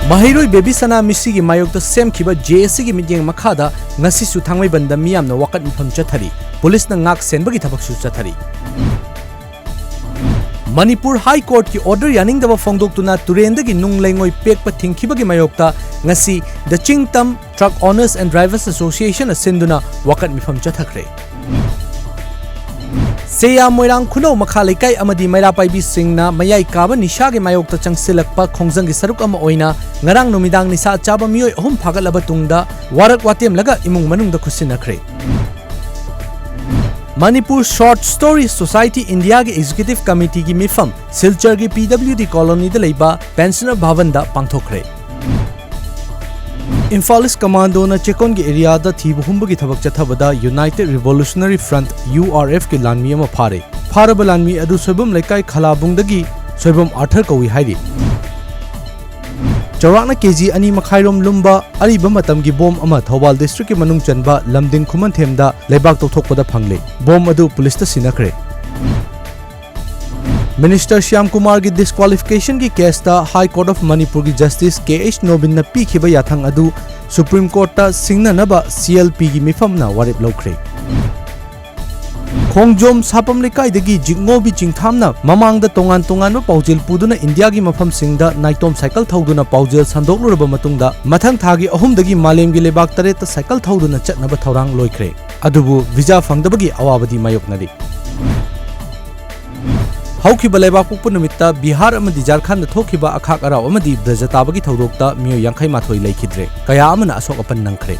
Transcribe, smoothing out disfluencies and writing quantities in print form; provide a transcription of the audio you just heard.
Mahiroi Baby Sana Misi Mayokta Sem Kiba JC Midyang Makada, Nasisu Tangway Banda Miam no Wakat from Chatari, Police Nangak Senbagi Tabaksu Chatari. Manipur High Court ki order yaning daba fongdok tuna turendagi nung lengoi pekpa thingkibagi mayokta ngasi the Chingtam Truck Owners and Drivers Association asinduna wakat mifam chathakre. Seya Moirang Kuno Makhalikai Amadi Mairapai Singna Mayai Kaba Nishagi Mayokta Changsilakpa Khongzangi Saruk Ama Oina Ngarang Numidang Nisa Chaba Mioi Hum Pagalabatungda Warak Watem Laga Imung Manungda Kusinakre. Manipur Short Story Society India के Executive Committee की मिफम सिलचर की PWD colony the लेबा pensioner भवन दा पांगथोखरे Imphal commando न चेकोन के area दा थी बहुंब की थबक चथबदा यूनाइटेड रिवोल्यूशनरी फ्रंट URF के लानमी अमा फारब लानमी अदु सोबम लेकाई खलाबुंगदगी सोबम आर्थर कवी हाइरी चौराना केजी अनि मखाइरोम लुम्बा अरिबा मतम की बोम अमा थौबाल डिस्ट्रिक्ट के मनुंग चनबा लमदिंग खुमन थेमदा लेबाक तोथोकपदा फंगले बोम अदु पुलिस ता सिनखरे मिनिस्टर श्याम कुमार की डिस्क्वालिफिकेशन की केस ता हाई कोर्ट ऑफ मणिपुर की जस्टिस KH नोबिन न पीखिबा याथंग अदु सुप्रीम कोर्ट ता सिंगननबा CLP की मिफमना वारेप लौखरे खोंगजोम सापम लेकाइदगी जिंगोबी चिंगथामना ममांगदा तोंगान तोंगान पाउजेल पुदुना इंडिया की मफम सिंगदा नाइटोम साइकिल थौदुना पाउजेल संदोकलुरबा मतुंगदा मथंग थागी अहुमदगी मालेमगी लेबाक तरेत साइकिल थौदुना चटनबा थौरांग लोइखरे अदुबु वीजा फंगदबगी अवाबदी मायोकनरी हौखिबा लेबाक पुकपु नुमित्ता बिहार अमदि झारखंड थोखिबा अखाक अराव अमदि ब्रजताबगी थौदोकता मियो 58 लेखिद्रे कया अमना असोक अपन नंखरे